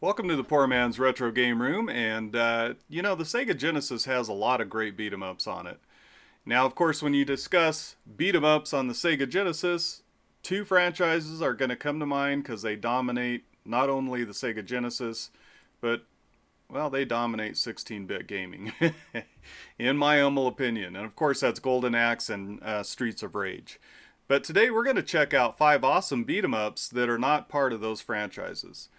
Welcome to the Poor Man's Retro Game Room, and you know, the Sega Genesis has a lot of great beat 'em ups on it. Now, of course, when you discuss beat 'em ups on the Sega Genesis, two franchises are going to come to mind because they dominate not only the Sega Genesis, but, well, they dominate 16-bit gaming, in my humble opinion. And of course, that's Golden Axe and Streets of Rage. But today we're going to check out 5 awesome beat 'em ups that are not part of those franchises.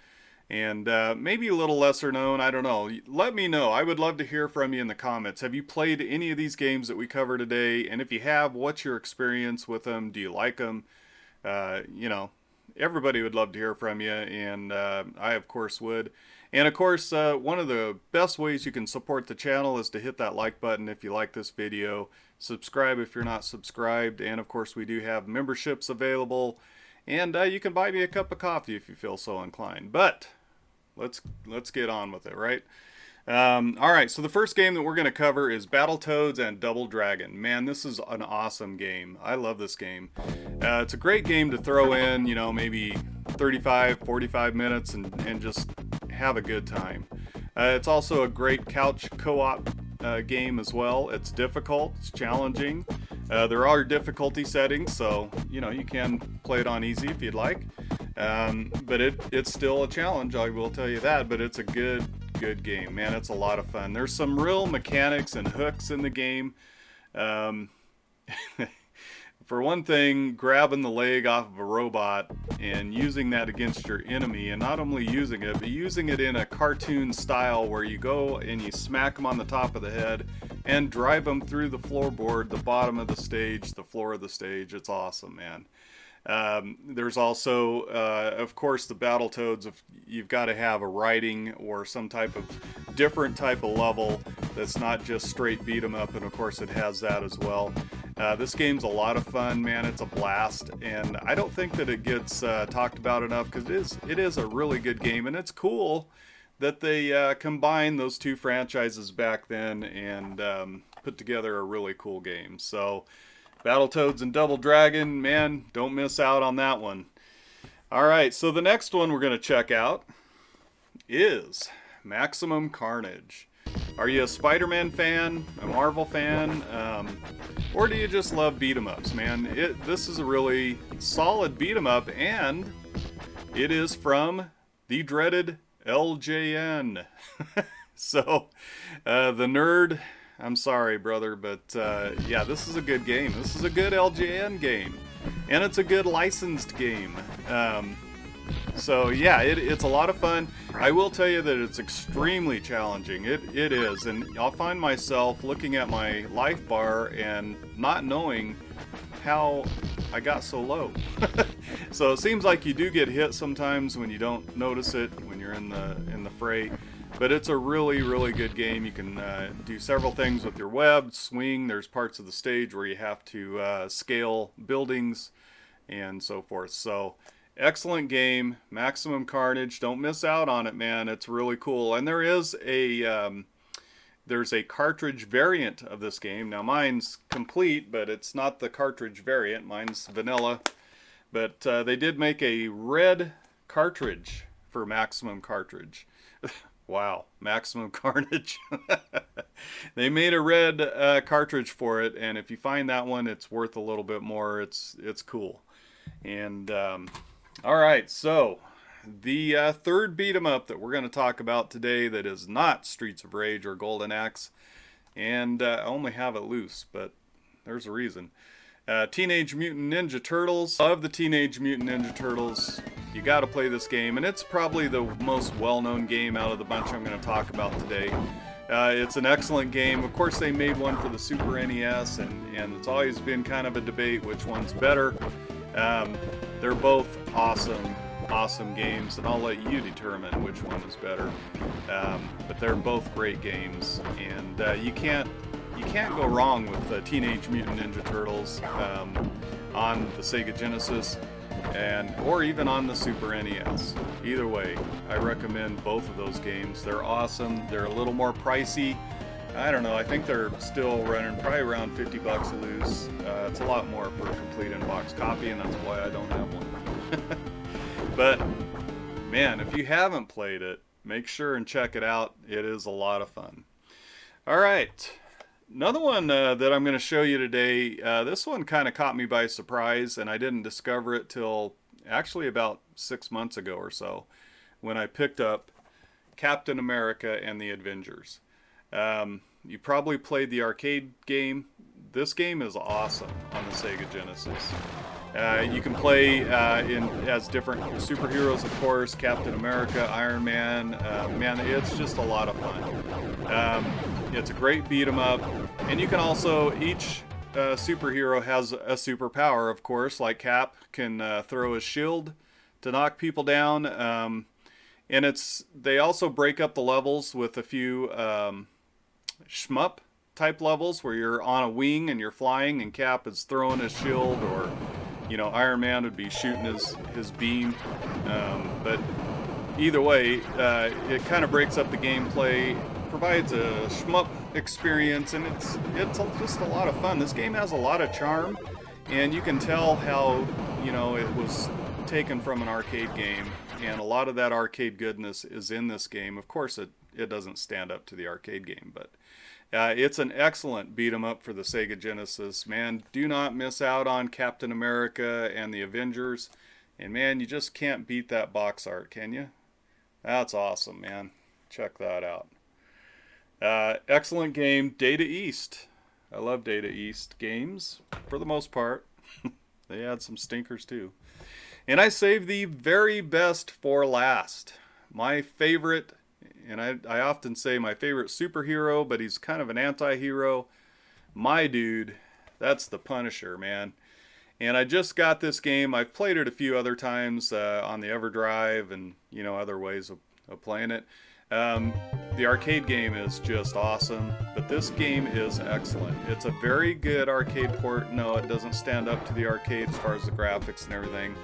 And maybe a little lesser known, I don't know. Let me know. I would love to hear from you in the comments. Have you played any of these games that we cover today? And if you have, what's your experience with them? Do you like them? You know, everybody would love to hear from you, and I, of course, would. And, of course, one of the best ways you can support the channel is to hit that like button if you like this video. Subscribe if you're not subscribed. And, of course, we do have memberships available. And you can buy me a cup of coffee if you feel so inclined. But let's get on with it, right? All right, so the first game that we're going to cover is Battletoads and Double Dragon. Man, this is an awesome game. I love this game. It's a great game to throw in, you know, maybe 35, 45 minutes and just have a good time. It's also a great couch co-op game as well. It's difficult, it's challenging. There are difficulty settings, so you know you can play it on easy if you'd like. But it's still a challenge, I will tell you that. But it's a good game, man. It's a lot of fun. There's some real mechanics and hooks in the game. For one thing, grabbing the leg off of a robot and using that against your enemy, and not only using it, but using it in a cartoon style where you go and you smack them on the top of the head and drive them through the floorboard, the bottom of the stage, the floor of the stage. It's awesome, man. There's also, of course, the Battletoads. You've got to have a writing or some type of different type of level that's not just straight beat 'em up, and of course it has that as well. This game's a lot of fun, man. It's a blast, and I don't think that it gets talked about enough because it is a really good game, and it's cool that they combined those two franchises back then and put together a really cool game. So Battletoads and Double Dragon, man, don't miss out on that one. All right, so the next one we're going to check out is Maximum Carnage. Are you a Spider-Man fan, a Marvel fan, or do you just love beat 'em ups, man? This is a really solid beat 'em up, and it is from the dreaded LJN. So, the nerd, I'm sorry, brother, but yeah, this is a good game. This is a good LJN game, and it's a good licensed game. So yeah, it's a lot of fun. I will tell you that it's extremely challenging. It is, and I'll find myself looking at my life bar and not knowing how I got so low. So it seems like you do get hit sometimes when you don't notice it when you're in the fray. But it's a really good game. You can do several things with your web, swing. There's parts of the stage where you have to scale buildings and so forth. So excellent game, Maximum Carnage. Don't miss out on it, man. It's really cool. And there is there's a cartridge variant of this game. Now mine's complete, but it's not the cartridge variant. Mine's vanilla. But they did make a red cartridge for Maximum Cartridge. Wow, Maximum Carnage. They made a red cartridge for it, and if you find that one, it's worth a little bit more. It's cool. And all right, so the third beat 'em up that we're going to talk about today that is not Streets of Rage or Golden Axe, and I only have it loose, but there's a reason. Teenage Mutant Ninja Turtles. Love the Teenage Mutant Ninja Turtles. You got to play this game, and it's probably the most well-known game out of the bunch I'm going to talk about today. It's an excellent game. Of course, they made one for the Super NES, and it's always been kind of a debate which one's better. They're both awesome games, and I'll let you determine which one is better. But they're both great games, and you can't go wrong with Teenage Mutant Ninja Turtles on the Sega Genesis or even on the Super NES. Either way, I recommend both of those games. They're awesome. They're a little more pricey. I don't know, I think they're still running probably around 50 bucks a loose. It's a lot more for a complete in-box copy, and that's why I don't have one. But man, if you haven't played it, make sure and check it out. It is a lot of fun. All right. Another one that I'm going to show you today, this one kind of caught me by surprise, and I didn't discover it till actually about 6 months ago or so, when I picked up Captain America and the Avengers. You probably played the arcade game. This game is awesome on the Sega Genesis. You can play as different superheroes, of course, Captain America, Iron Man. Man, it's just a lot of fun. It's a great beat 'em up, and you can also, each superhero has a superpower, of course, like Cap can throw his shield to knock people down, and they also break up the levels with a few shmup type levels where you're on a wing and you're flying and Cap is throwing his shield, or Iron Man would be shooting his beam, but either way, it kind of breaks up the gameplay, provides a shmup experience, and it's just a lot of fun. This game has a lot of charm, and you can tell how it was taken from an arcade game, and a lot of that arcade goodness is in this game. Of course, it doesn't stand up to the arcade game, but it's an excellent beat 'em up for the Sega Genesis. Man, do not miss out on Captain America and the Avengers, and man, you just can't beat that box art, can you? That's awesome, man. Check that out. Excellent game. Data East. I love Data East games for the most part. They had some stinkers too. And I saved the very best for last. My favorite, and I often say my favorite superhero, but he's kind of an anti-hero. My dude, that's the Punisher, man. And I just got this game. I've played it a few other times on the EverDrive and other ways of playing it. The arcade game is just awesome, but this game is excellent. It's a very good arcade port. No, it doesn't stand up to the arcade as far as the graphics and everything.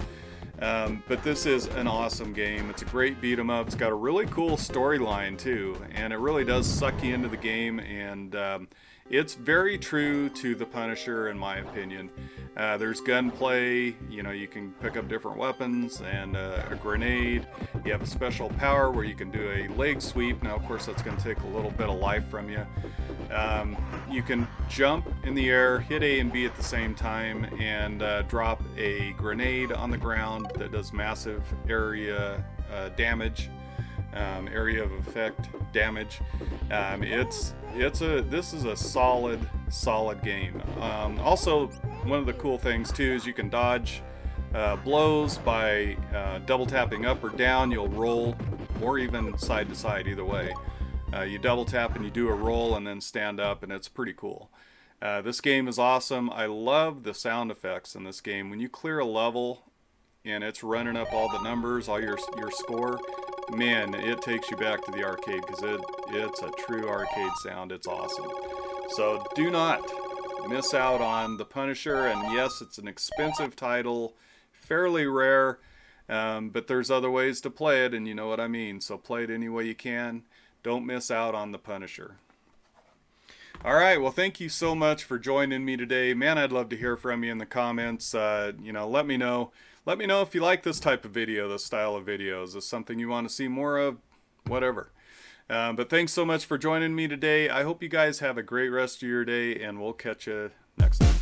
But this is an awesome game. It's a great beat 'em up. It's got a really cool storyline too, and it really does suck you into the game, and it's very true to the Punisher in my opinion. There's gunplay, you can pick up different weapons and a grenade. You have a special power where you can do a leg sweep. Now of course that's going to take a little bit of life from you. You can jump in the air, hit A and B at the same time, and drop a grenade on the ground that does massive area damage, area of effect damage. This is a solid game. Also, one of the cool things too is you can dodge blows by double tapping up or down. You'll roll, or even side to side, either way. You double tap and you do a roll and then stand up, and it's pretty cool. This game is awesome. I love the sound effects in this game. When you clear a level and it's running up all the numbers, all your score, man, it takes you back to the arcade, because it's a true arcade sound. It's awesome. So do not miss out on the Punisher. And yes, it's an expensive title, fairly rare, but there's other ways to play it, and you know what I mean. So play it any way you can. Don't miss out on the Punisher. All right, well, thank you so much for joining me today. Man, I'd love to hear from you in the comments. Let me know. Let me know if you like this type of video, this style of videos. Is this something you want to see more of? Whatever. But thanks so much for joining me today. I hope you guys have a great rest of your day, and we'll catch you next time.